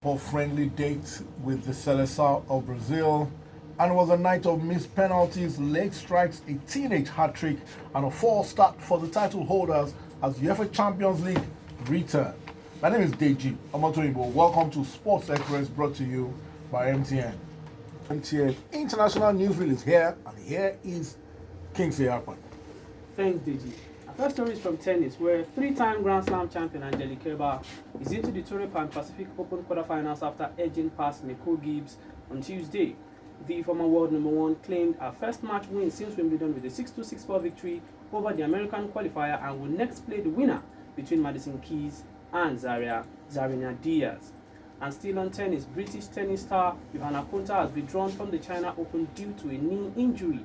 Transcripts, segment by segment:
for friendly dates with the Seleção of Brazil, and it was a night of missed penalties, late strikes, a teenage hat trick, and a false start for the title holders as UEFA Champions League return. My name is Deji Omotoyibo. Welcome to Sports Express, brought to you by MTN. MTN International Newsreel is here, and here is Kingsley Akpan. Thanks, Deji. Our first story is from tennis, where three-time Grand Slam champion Angelique Kerber is into the Torrey Pan Pacific Open quarterfinals after edging past Nicole Gibbs on Tuesday. The former world number one claimed her first match win since Wimbledon with a 6-2, 6-4 victory over the American qualifier and will next play the winner between Madison Keys and Zarina Diaz. And still on tennis, British tennis star Johanna Konta has withdrawn from the China Open due to a knee injury.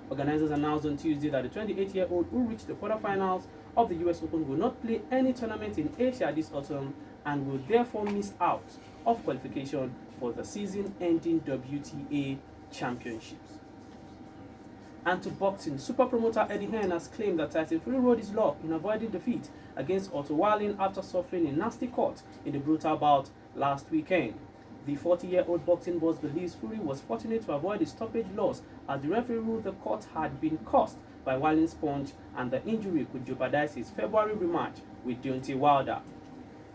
Organizers announced on Tuesday that the 28-year-old who reached the quarterfinals of the US Open will not play any tournament in Asia this autumn and will therefore miss out of qualification for the season-ending WTA Championships. And to boxing, super promoter Eddie Hearn has claimed that Tyson Fury rode his luck in avoiding defeat against Otto Wallin after suffering a nasty cut in the brutal bout last weekend. The 40-year-old boxing boss believes Fury was fortunate to avoid a stoppage loss as the referee ruled the cut had been caused by Wallin's punch and the injury could jeopardize his February rematch with Deontay Wilder.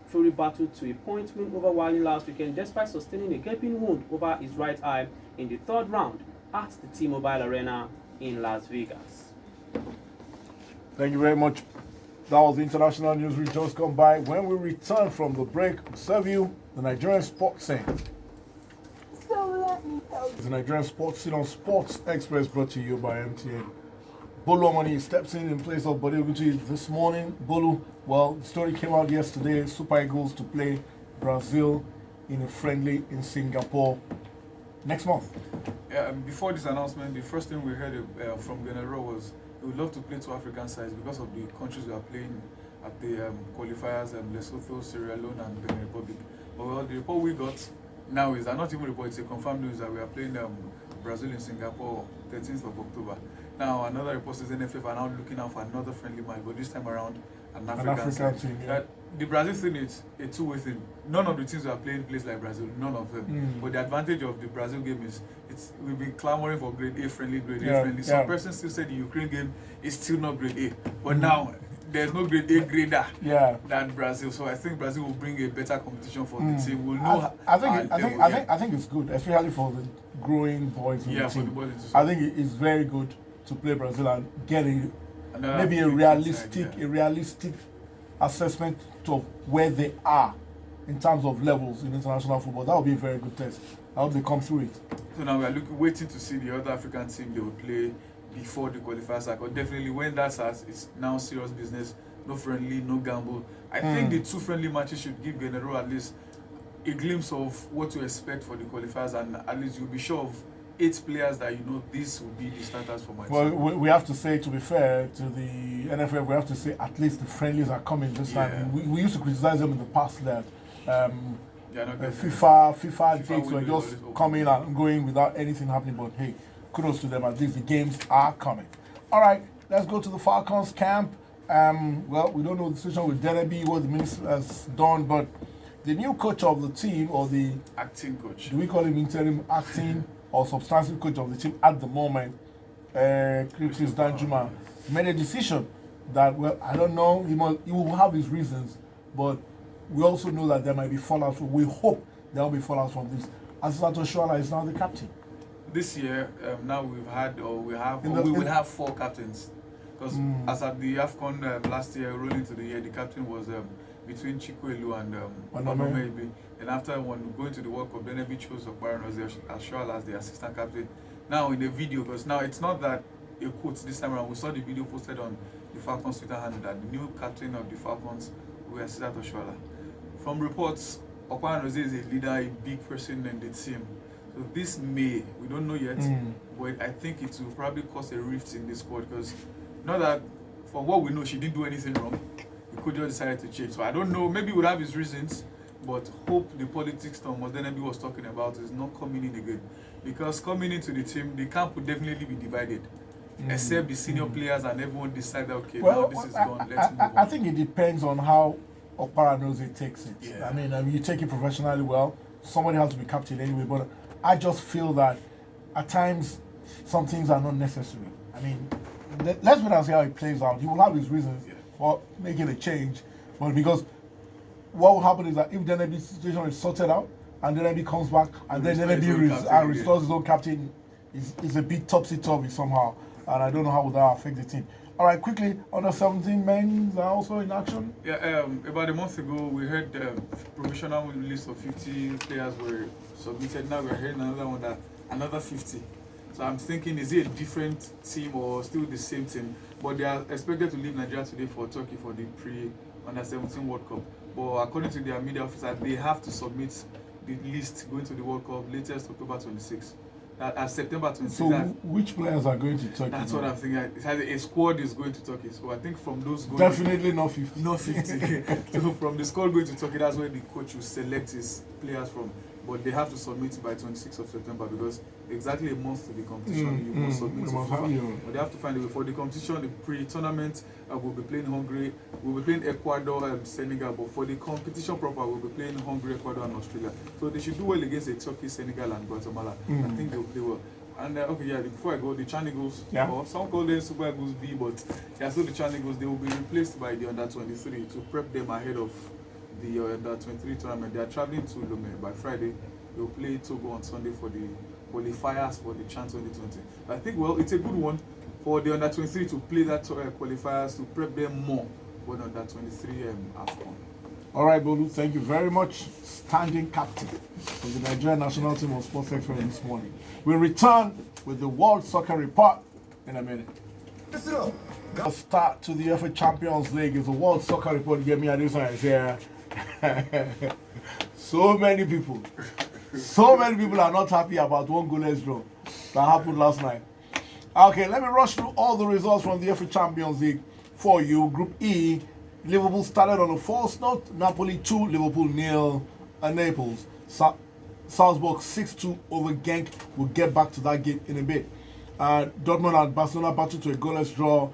Fury battled to a point win over Wallin last weekend despite sustaining a gaping wound over his right eye in the third round at the T-Mobile Arena in Las Vegas. Thank you very much. That was the international news we just come by. When we return from the break, we'll serve you the Nigerian sports scene. The Nigerian sports scene on Sports Express, brought to you by MTN. Bolu Omoni steps in place of Bode Oguchi this morning. Bolu, well, the story came out yesterday. Super Eagles to play Brazil in a friendly in Singapore next month. Before this announcement, the first thing we heard from General was we would love to play two African sides because of the countries we are playing at the qualifiers, Lesotho, Sierra Leone, and Benin Republic. But well, the report we got now is that not even report, it's a confirmed news that we are playing Brazil in Singapore 13th of October. Now, another report says NFF are now looking out for another friendly match, but this time around, an African side. Team, yeah. The Brazil thing is a two-way thing. None of the teams we are playing plays like Brazil, none of them. But the advantage of the Brazil game is we've been clamoring for grade A friendly, grade A friendly. Some person still said the Ukraine game is still not grade A. But now, there's no grade A grader than Brazil. So I think Brazil will bring a better competition for the team. We'll know I think it's good, especially for the growing boys in the team. For the boys I think it's very good to play Brazil and get maybe a realistic assessment of where they are in terms of levels in international football. That would be a very good test. I hope they come through it. So now we are waiting to see the other African team they will play before the qualifiers are. Definitely when that starts, it's now serious business. No friendly, no gamble. I think the two friendly matches should give General at least a glimpse of what to expect for the qualifiers, and at least you'll be sure of 8 players that you know this will be the starters for my team. Well, we have to say, to be fair to the NFF, we have to say at least the friendlies are coming this time. We used to criticize them in the past that FIFA dates were just coming and going without anything happening, but hey, kudos to them, at least the games are coming. All right, let's go to the Falcons camp. Well, we don't know the situation with Deneby, what the minister has done, but the new coach of the team, or the acting coach, do we call him interim acting or substantive coach of the team at the moment, Chris Danjuma, made a decision that, well, I don't know, he will have his reasons, but we also know that there might be fallout. We hope there will be fallout from this. Asato Shoala is now the captain. This year, now we will have 4 captains. Because as at the AFCON last year, rolling into the year, the captain was between Chikwelu and Onome. And after going to the World Cup, Deneby chose Okparan Shoala as the assistant captain. Now in the video, because now it's not that a quote this time around, we saw the video posted on the Falcons Twitter handle that the new captain of the Falcons will be Asato Shoala. From reports, Okparan is a leader, a big person in the team. So this we don't know yet, but I think it will probably cause a rift in the squad, because not that, from what we know, she didn't do anything wrong. The coach just decided to change. So I don't know, maybe he would have his reasons, but hope the politics Thomas Deneby was talking about is not coming in again. Because coming into the team, the camp would definitely be divided. Except the senior players and everyone decide that, okay, now this is gone, let's move on. I think it depends on how Okpara knows he takes it. Yeah. I mean, you take it professionally well. Somebody has to be captain anyway, but I just feel that at times some things are not necessary. I mean, let's wait and see how it plays out. He will have his reasons for making a change, but because what will happen is that if the NLB situation is sorted out and the NLB comes back and then NLB restores his own captain, it's a bit topsy-turvy somehow, and I don't know how would that affect the team. All right, quickly, under 17 men are also in action. Yeah, about a month ago, we heard the provisional list of 50 players were submitted. Now we're hearing another one that another 50. So I'm thinking, is it a different team or still the same team? But they are expected to leave Nigeria today for Turkey for the pre-under 17 World Cup. But according to their media officer, they have to submit the list going to the World Cup latest October 26. September 26. So which players are going to Turkey? That's what I'm thinking. It has a squad is going to Turkey. So I think from those going definitely not 50. Not 50. So from the squad going to Turkey, that's where the coach will select his players from. But they have to submit by 26th of September because exactly a month to the competition, you must submit to FIFA. But they have to find a way for the competition. The pre-tournament, we'll be playing Hungary, we'll be playing Ecuador, Senegal. But for the competition proper, we'll be playing Hungary, Ecuador, and Australia. So they should do well against the Turkey, Senegal, and Guatemala. I think they'll play well. And before I go, the Chan Eagles, or some call them Super Eagles B, but still the Chan Eagles, they will be replaced by the under 23 to prep them ahead of the under 23 tournament. They are traveling to Lomé by Friday. They'll play Togo on Sunday for the qualifiers for the Chan 2020. I think, it's a good one for the under 23 to play that qualifiers to prep them more for the under 23 AFCON. All right, Bolu, thank you very much. Standing captain of the Nigerian national team of Sports Extra this morning. We'll return with the World Soccer Report in a minute. The start to the UEFA Champions League is the World Soccer Report. Get me at this one here. So many people are not happy about one goalless draw that happened last night. Okay, let me rush through all the results from the UEFA Champions League for you. Group E, Liverpool started on a false note. Napoli 2, Liverpool 0, Naples. Salzburg 6-2 over Genk. We'll get back to that game in a bit. Dortmund and Barcelona battled to a goalless draw.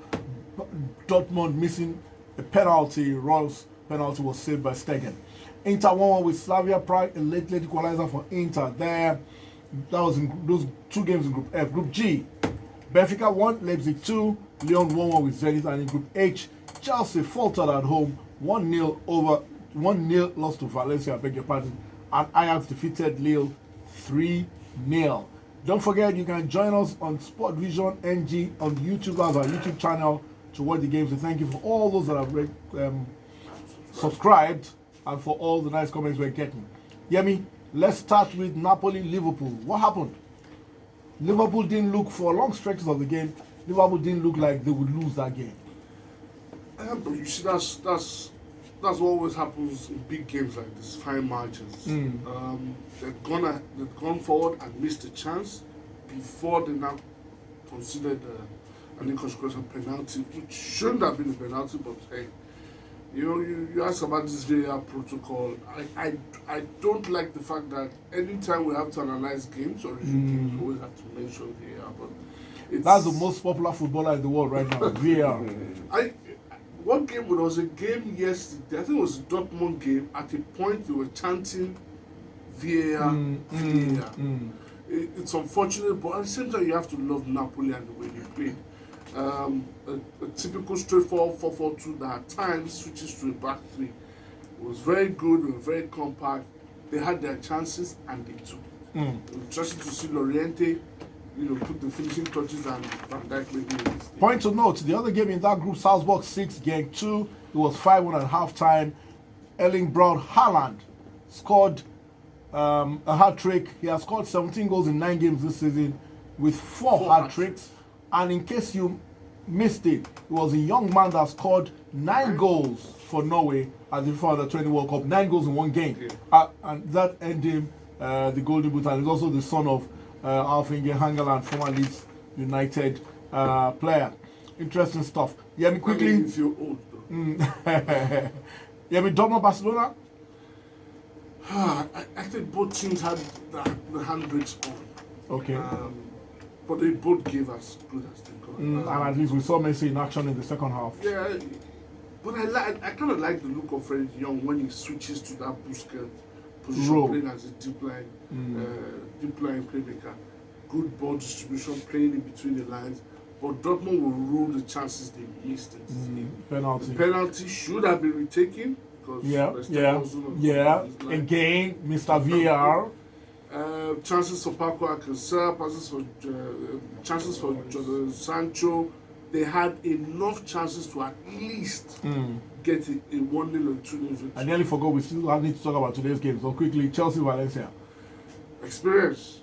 Dortmund missing a penalty. Roy's penalty was saved by Stegen. Inter 1-1 with Slavia Prague, a late equalizer for Inter there. That was in those two games in Group F. Group G, Benfica 1, Leipzig 2, Lyon 1-1 with Zenit, and in Group H, Chelsea faltered at home, 1-0 lost to Valencia, I beg your pardon, and Ajax defeated Lille 3-0. Don't forget, you can join us on Sport Vision NG on YouTube as our YouTube channel to watch the games. And thank you for all those that have subscribed and for all the nice comments we're getting. Yemi, let's start with Napoli-Liverpool. What happened? Liverpool didn't look, for long stretches of the game, Liverpool didn't look like they would lose that game. But you see, that's what always happens in big games like this, fine margins. They've gone forward and missed a chance before they now considered an inconsequential penalty, which shouldn't have been a penalty, but hey, you ask about this VAR protocol. I don't like the fact that anytime we have to analyze games or review games, we always have to mention VAR. But that's the most popular footballer in the world right now, VAR. What game? There was a game yesterday, I think it was a Dortmund game. At a point, they were chanting VAR, VAR. It's unfortunate, but at the same time, you have to love Napoli and the way they play. A typical straightforward 4-4-2 that at times switches to a back three. It was very good, it was very compact. They had their chances and they took it. Interesting to see Loriente, put the finishing touches and Van Dijk making it. Point to note, the other game in that group, Salzburg 6, Genk 2, it was 5-1 at halftime. Erling Braut Haaland scored a hat-trick. He has scored 17 goals in 9 games this season with 4 hat-tricks. And in case you missed it, it was a young man that scored 9 goals for Norway at the FIFA Under-20 World Cup. 9 goals in 1 game. And that earned him the Golden Boot. And he's also the son of Alf-Inge Hangeland, former Leeds United player. Interesting stuff. Yeah, me quickly. If you're old, though. Yeah, me Dortmund Barcelona. I think both teams had the handbrakes on. Okay. But they both gave as good as they got. And at least we saw Messi in action in the second half. Yeah, But I kind of like the look of Frenkie de Jong when he switches to that Busquets position, Role. playing as a deep line playmaker. Good ball distribution, playing in between the lines. But Dortmund will rule the chances they missed in this game. Penalty. The penalty should have been retaken because Again, Mr. VAR. Chances for Paco Alcácer, chances for Jadon Sancho. They had enough chances to at least get a 1-0 or 2-0 victory. I nearly forgot we still need to talk about today's game. So quickly, Chelsea-Valencia. Experience.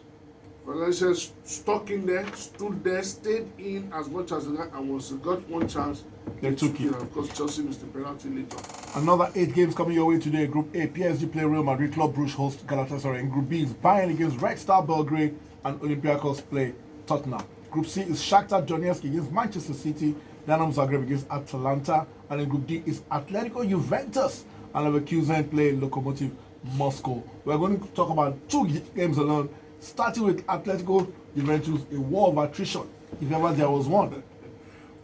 Valencia stuck in there, stood there, stayed in as much as they got, and once they got one chance, They took it. And of course, Chelsea missed the penalty later. Another 8 games coming your way today. Group A, PSG play Real Madrid, Club Brugge host Galatasaray. In Group B is Bayern against Red Star Belgrade, and Olympiacos play Tottenham. Group C is Shakhtar Donetsk against Manchester City, Dinamo Zagreb against Atalanta, and in Group D is Atletico Juventus and Leverkusen play Lokomotiv Moscow. We're going to talk about 2 games alone, starting with Atletico Juventus, a war of attrition, if ever there was one.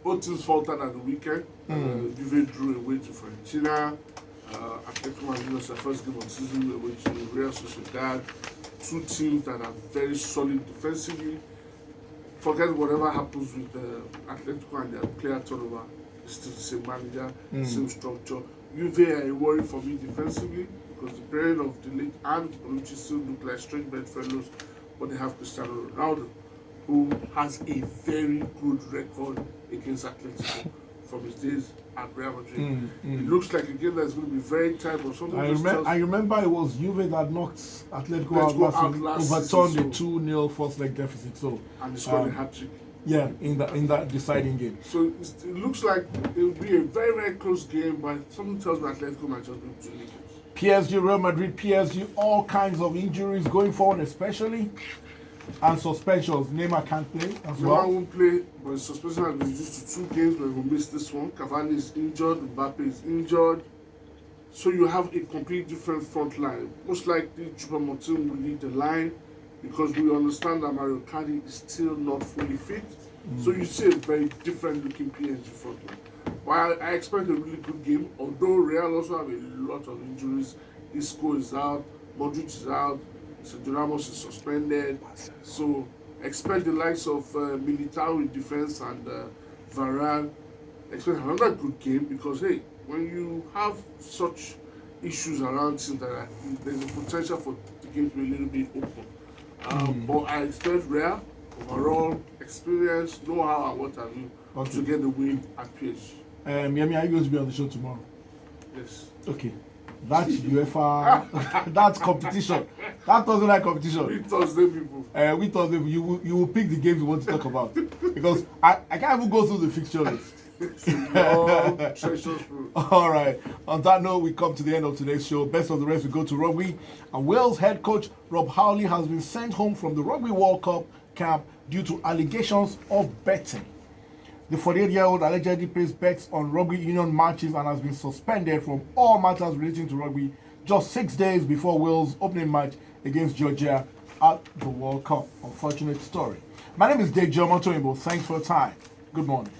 Both teams faltered at the weekend. Juve drew away to Fiorentina. Atletico Madrid lost their first game of the season away to Real Sociedad. 2 teams that are very solid defensively. Forget whatever happens with Atletico and their player turnover. It's still the same manager, same structure. Juve are a worry for me defensively because the pairing of De Ligt and Bonucci still look like strange bedfellows, but they have Cristiano Ronaldo, who has a very good record against Atletico from his days at Real Madrid. It looks like a game that's going to be very tight, but something I remember it was Juve that knocked Atletico out last season, overturned the 2-0 first leg deficit. So and they scored a hat-trick. Yeah, in that deciding game. So it looks like it will be a very, very close game, but something tells me Atletico might just be able to make it. PSG, Real Madrid, PSG, all kinds of injuries going forward, especially. And suspensions. Neymar can't play as well. Neymar won't play, but his suspension has been reduced to 2 games, but he will miss this one. Cavani is injured, Mbappe is injured. So you have a completely different front line. Most likely, Choupo-Moting will lead the line because we understand that Mario Kart is still not fully fit. So you see a very different looking PSG front line. While I expect a really good game, although Real also have a lot of injuries. Isco is out, Modric is out, Sergio Ramos is suspended. So expect the likes of Militao in defense and Varane. Expect another good game because, hey, when you have such issues around teams, there's a potential for the game to be a little bit open. But I expect Real, overall experience, know-how, and what have you, to get the win at PSG. Miami, are you going to be on the show tomorrow? Yes. Okay. That's UEFA. That's competition. That doesn't like competition. We Thursday people. We thought you will pick the games you want to talk about because I can't even go through the fixture list. All right. On that note, we come to the end of today's show. Best of the rest, we go to rugby. And Wales head coach Rob Howley has been sent home from the Rugby World Cup camp due to allegations of betting. The 48-year-old allegedly placed bets on rugby union matches and has been suspended from all matters relating to rugby just 6 days before Wales' opening match against Georgia at the World Cup. Unfortunate story. My name is Dave Jomotoyinbo. Thanks for your time. Good morning.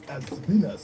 As Venus.